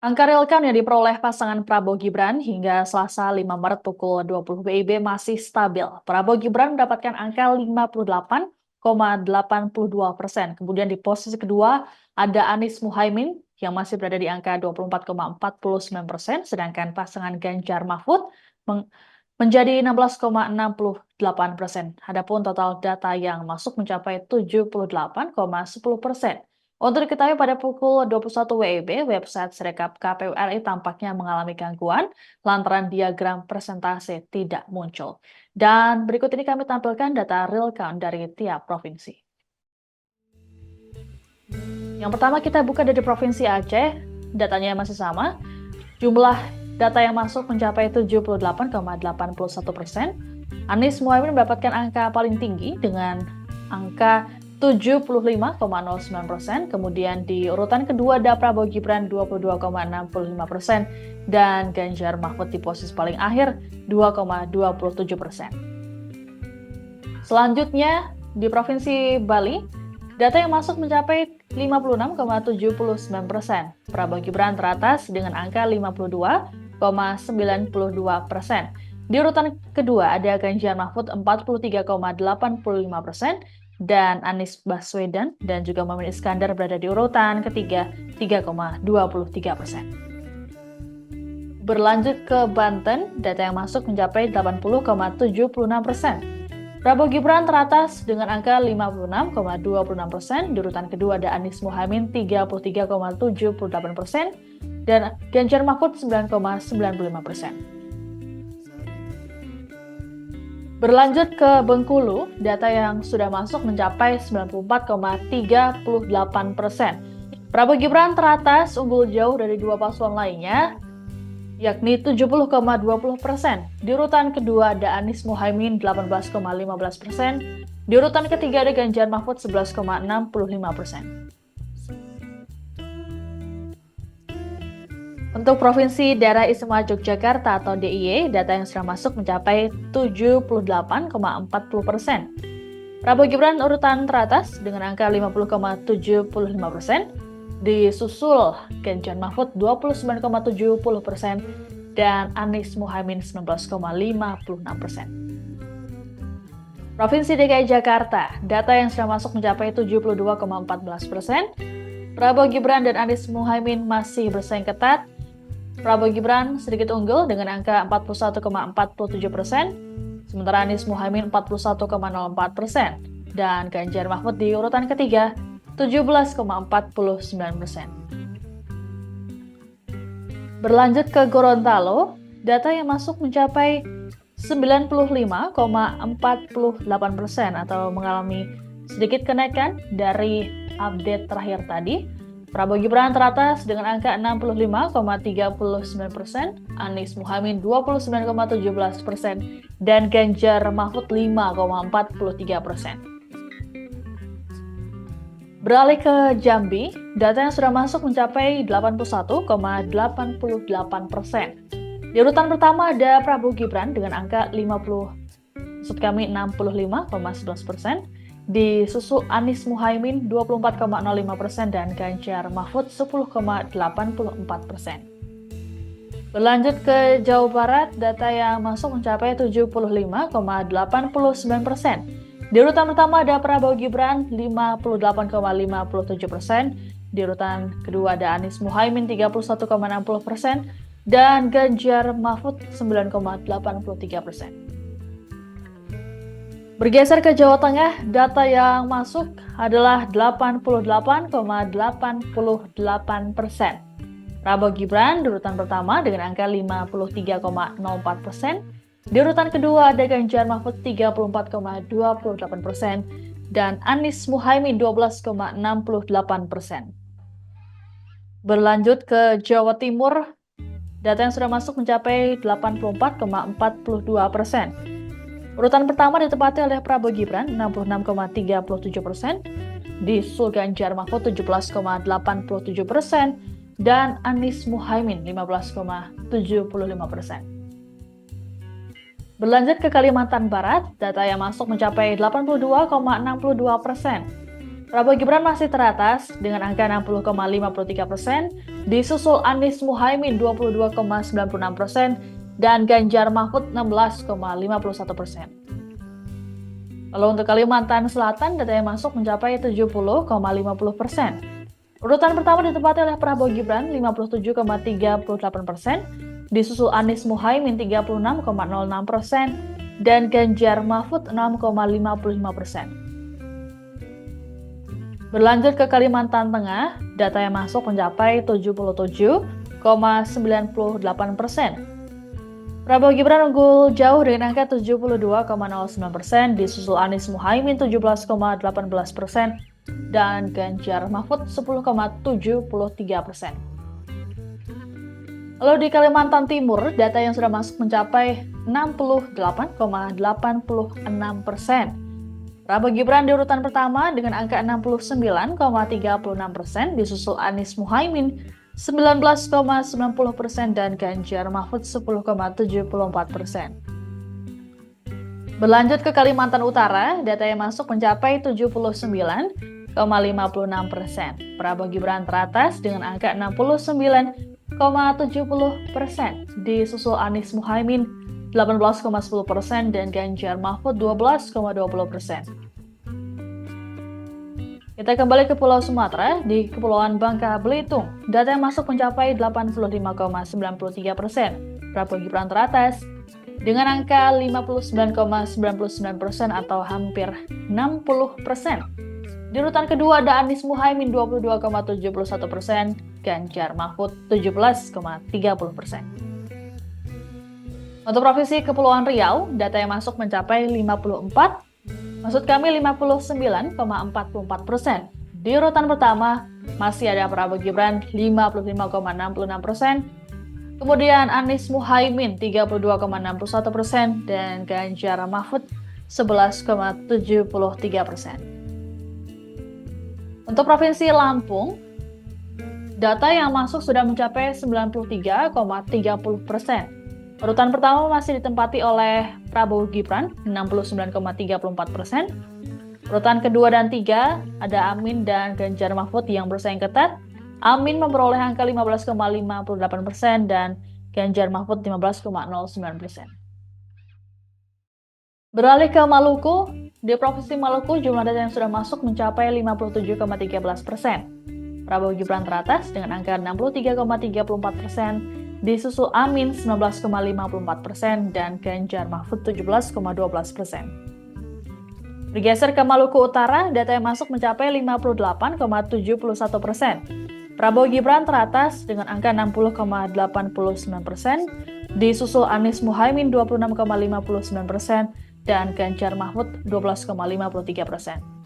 Angka real count yang diperoleh pasangan Prabowo Gibran hingga Selasa 5 Maret pukul 20 WIB masih stabil. Prabowo Gibran mendapatkan angka 58,82%. Kemudian di posisi kedua ada Anies Muhaimin yang masih berada di angka 24,49%, sedangkan pasangan Ganjar Mahfud menjadi 16,68%. Adapun total data yang masuk mencapai 78,10%. Untuk diketahui pada pukul 21 WIB, website Sirekap KPU RI tampaknya mengalami gangguan lantaran diagram persentase tidak muncul. Dan berikut ini kami tampilkan data real count dari tiap provinsi. Yang pertama kita buka dari Provinsi Aceh, datanya masih sama. Jumlah data yang masuk mencapai 78,81%. Anies Muhaimin mendapatkan angka paling tinggi dengan angka 75,09%, kemudian di urutan kedua ada Prabowo Gibran 22,65% dan Ganjar Mahfud di posisi paling akhir 2,27%. Selanjutnya di Provinsi Bali, data yang masuk mencapai 56,79%. Prabowo Gibran teratas dengan angka 52,92%. Di urutan kedua ada Ganjar Mahfud 43,85%, dan Anies Baswedan dan juga Muhammad Iskandar berada di urutan ketiga 3,23%. Berlanjut ke Banten, data yang masuk mencapai 80,76%. Prabowo Gibran teratas dengan angka 56,26%, di urutan kedua ada Anies Muhaimin 33,78%, dan Ganjar Mahfud 9,95%. Berlanjut ke Bengkulu, data yang sudah masuk mencapai 94,38%. Prabowo Gibran teratas unggul jauh dari dua paslon lainnya, yakni 70,20%. Di urutan kedua ada Anies Muhaimin 18,15%. Di urutan ketiga ada Ganjar Mahfud 11,65%. Untuk Provinsi Daerah Istimewa Yogyakarta atau DIY, data yang sudah masuk mencapai 78,40%. Prabowo Gibran urutan teratas dengan angka 50,75%, disusul Ganjar Mahfud 29,70% dan Anies Muhaimin 19,56%. Provinsi DKI Jakarta, data yang sudah masuk mencapai 72,14%. Prabowo Gibran dan Anies Muhaimin masih bersaing ketat. Prabowo Gibran sedikit unggul dengan angka 41,47%, sementara Anies Muhaimin 41,04%, dan Ganjar Mahfud di urutan ketiga 17,49%. Berlanjut ke Gorontalo, data yang masuk mencapai 95,48% atau mengalami sedikit kenaikan dari update terakhir tadi. Prabowo Gibran teratas dengan angka 65,39%, Anies Muhaimin 29,17%, dan Ganjar Mahfud 5,43%. Beralih ke Jambi, data yang sudah masuk mencapai 81,88%. Di urutan pertama ada Prabowo Gibran dengan angka 65,11%, disusul Anies Muhaimin 24,05% dan Ganjar Mahfud 10,84%. Berlanjut ke Jawa Barat, data yang masuk mencapai 75,89%. Di urutan pertama ada Prabowo Gibran 58,57%, di urutan kedua ada Anies Muhaimin 31,60%, dan Ganjar Mahfud 9,83%. Bergeser ke Jawa Tengah, data yang masuk adalah 88,88%. Prabowo Gibran di urutan pertama dengan angka 53,04%. Di urutan kedua ada Ganjar Mahfud 34,28% dan Anies Muhaimin 12,68%. Berlanjut ke Jawa Timur, data yang sudah masuk mencapai 84,42%. Urutan pertama ditempati oleh Prabowo Gibran 66,37%, disusul Ganjar Mahfud 17,87%, dan Anies Muhaimin 15,75%. Berlanjut ke Kalimantan Barat, data yang masuk mencapai 82,62%. Prabowo Gibran masih teratas dengan angka 60,53%, disusul Anies Muhaimin 22,96% dan Ganjar Mahfud 16,51%. Lalu untuk Kalimantan Selatan, data yang masuk mencapai 70,50%. Urutan pertama ditempati oleh Prabowo Gibran 57,38%, disusul Anies Muhaimin 36,06% dan Ganjar Mahfud 6,55%. Berlanjut ke Kalimantan Tengah, data yang masuk mencapai 77,98%. Prabowo Gibran unggul jauh dengan angka 72,09%, disusul Anies Muhaimin 17,18% dan Ganjar Mahfud 10,73%. Lalu di Kalimantan Timur, data yang sudah masuk mencapai 68,86%. Prabowo Gibran di urutan pertama dengan angka 69,36%, disusul Anies Muhaimin 19,90% dan Ganjar Mahfud 10,74%. Berlanjut ke Kalimantan Utara, data yang masuk mencapai 79,56%. Prabowo Gibran teratas dengan angka 69,70%, disusul Anies Muhaimin 18,10% dan Ganjar Mahfud 12,20%. Kita kembali ke Pulau Sumatera. Di Kepulauan Bangka Belitung, data yang masuk mencapai 85,93%. Prabowo Gibran teratas dengan angka 59,99% atau hampir 60%. Di urutan kedua ada Anies Muhaimin 22,71%, Ganjar Mahfud 17,30%. Untuk Provinsi Kepulauan Riau, data yang masuk mencapai 59,44%. Di urutan pertama masih ada Prabowo Gibran 55,66%, kemudian Anies Muhaimin 32,61% dan Ganjar Mahfud 11,73%. Untuk Provinsi Lampung, data yang masuk sudah mencapai 93,30%. Urutan pertama masih ditempati oleh Prabowo Gibran 69,34%. Urutan kedua dan tiga ada Amin dan Ganjar Mahfud yang bersaing ketat. Amin memperoleh angka 15,58% dan Ganjar Mahfud 15,09%. Beralih ke Maluku, di Provinsi Maluku jumlah data yang sudah masuk mencapai 57,13%. Prabowo Gibran teratas dengan angka 63,34%. Disusul Amin 19,54% dan Ganjar Mahfud 17,12%. Bergeser ke Maluku Utara, data yang masuk mencapai 58,71%. Prabowo Gibran teratas dengan angka 60,89%, disusul Anies Muhaimin 26,59% dan Ganjar Mahfud 12,53%.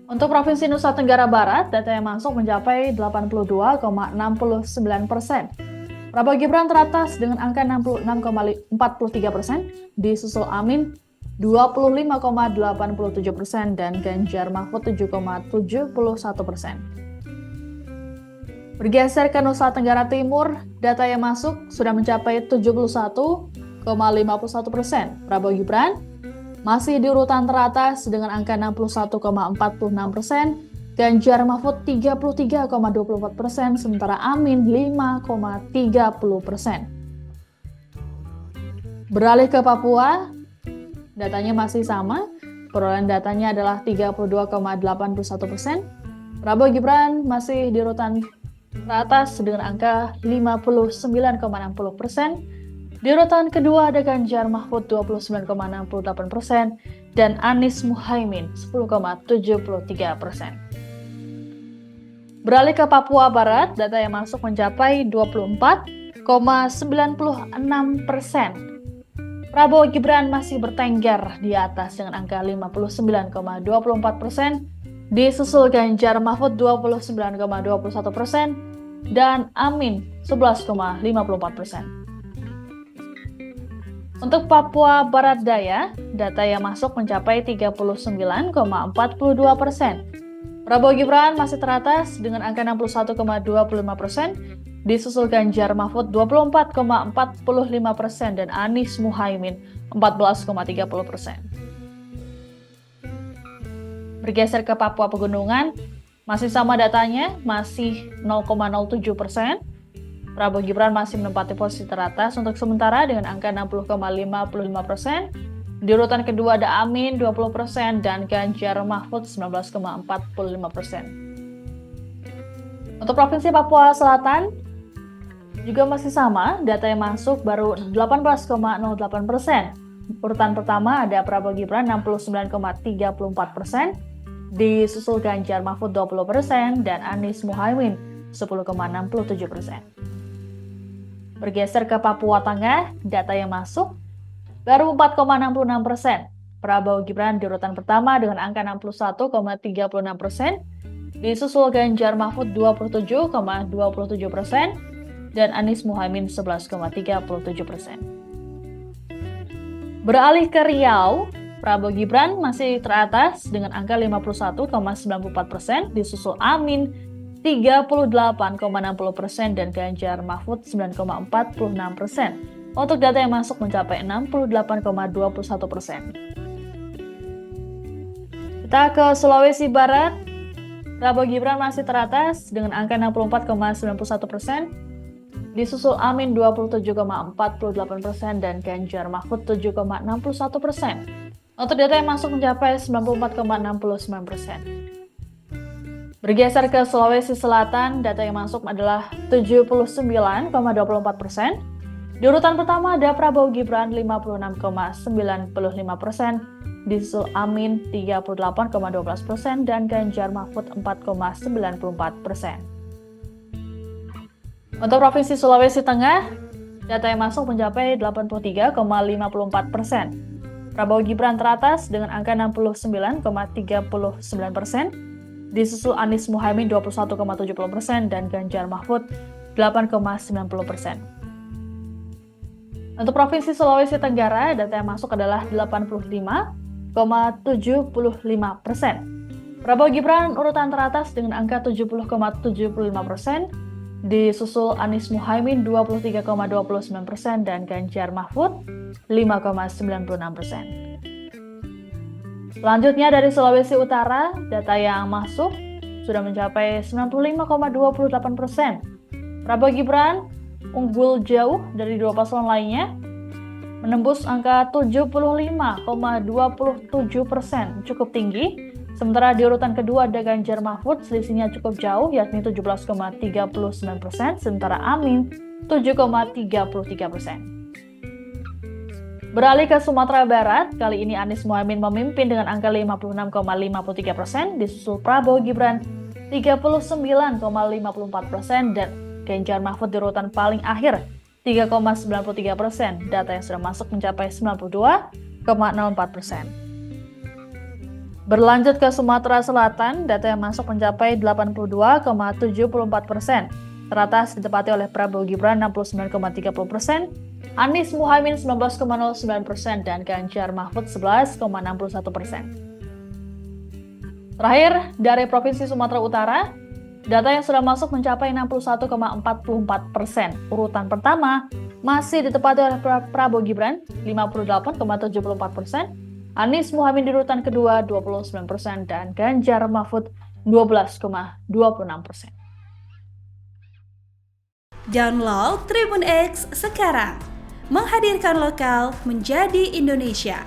Untuk Provinsi Nusa Tenggara Barat, data yang masuk mencapai 82,69%. Prabowo Gibran teratas dengan angka 66,43%, disusul Amin 25,87% dan Ganjar Mahfud 7,71%. Bergeser ke Nusa Tenggara Timur, data yang masuk sudah mencapai 71,51%. Prabowo Gibran masih di urutan teratas dengan angka 61,46%, Ganjar Mahfud 33,24%, sementara Amin 5,30%. Beralih ke Papua, datanya masih sama, perolehan datanya adalah 32,81%. Prabowo Gibran masih di urutan teratas dengan angka 59,60%. Di urutan kedua ada Ganjar Mahfud 29,68% dan Anies Muhaimin 10,73%. Beralih ke Papua Barat, data yang masuk mencapai 24,96%. Prabowo Gibran masih bertengger di atas dengan angka 59,24%, disusul Ganjar Mahfud 29,21% dan Amin 11,54%. Untuk Papua Barat Daya, data yang masuk mencapai 39,42%. Prabowo Gibran masih teratas dengan angka 61,25%, disusul Ganjar Mahfud 24,45% dan Anies Muhaimin 14,30%. Bergeser ke Papua Pegunungan, masih sama datanya, masih 0,07%. Prabowo Gibran masih menempati posisi teratas untuk sementara dengan angka 60,55%. Di urutan kedua ada Amin 20% dan Ganjar Mahfud 19,45%. Untuk Provinsi Papua Selatan juga masih sama, data yang masuk baru 18,08%. Urutan pertama ada Prabowo Gibran 69,34%, disusul Ganjar Mahfud 20% dan Anies Muhaimin 10,67%. Bergeser ke Papua Tengah, data yang masuk baru 4,66%. Prabowo Gibran di urutan pertama dengan angka 61,36%, disusul Ganjar Mahfud 27,27% dan Anies Muhaimin 11,37%. Beralih ke Riau, Prabowo Gibran masih teratas dengan angka 51,94%, disusul Amin 38,60% dan Ganjar Mahfud 9,46%. Untuk data yang masuk mencapai 68,21%. Kita ke Sulawesi Barat, Prabowo Gibran masih teratas dengan angka 64,91%, disusul Amin 27,48% dan Ganjar Mahfud 7,61%. Untuk data yang masuk mencapai 94,69%. Bergeser ke Sulawesi Selatan, data yang masuk adalah 79,24%. Di urutan pertama ada Prabowo Gibran 56,95%, disusul Amin 38,12% dan Ganjar Mahfud 4,94%. Untuk Provinsi Sulawesi Tengah, data yang masuk mencapai 83,54%. Prabowo Gibran teratas dengan angka 69,39%, disusul Anies Muhaimin 21,70% dan Ganjar Mahfud 8,90%. Untuk Provinsi Sulawesi Tenggara, data yang masuk adalah 85,75%. Prabowo Gibran urutan teratas dengan angka 70,75%, disusul Anies Muhaimin 23,29% dan Ganjar Mahfud 5,96%. Selanjutnya dari Sulawesi Utara, data yang masuk sudah mencapai 95,28%. Prabowo Gibran unggul jauh dari dua paslon lainnya, menembus angka 75,27%, cukup tinggi. Sementara di urutan kedua ada Ganjar Mahfud, selisihnya cukup jauh, yakni 17,39%, sementara Amin 7,33%. Beralih ke Sumatera Barat, kali ini Anies Muhaimin memimpin dengan angka 56,53%, disusul Prabowo Gibran 39,54% dan Ganjar Mahfud di urutan paling akhir 3,93%. Data yang sudah masuk mencapai 92,04%. Berlanjut ke Sumatera Selatan, data yang masuk mencapai 82,74%. Teratas ditempati oleh Prabowo Gibran 69,30%, Anies Muhaimin 19,09% dan Ganjar Mahfud 11,61%. Terakhir, dari Provinsi Sumatera Utara, data yang sudah masuk mencapai 61,44%. Urutan pertama masih ditempati oleh Prabowo Gibran 58,74%, Anies Muhaimin di urutan kedua 29% dan Ganjar Mahfud 12,26%. Download Tribun X sekarang, menghadirkan lokal menjadi Indonesia.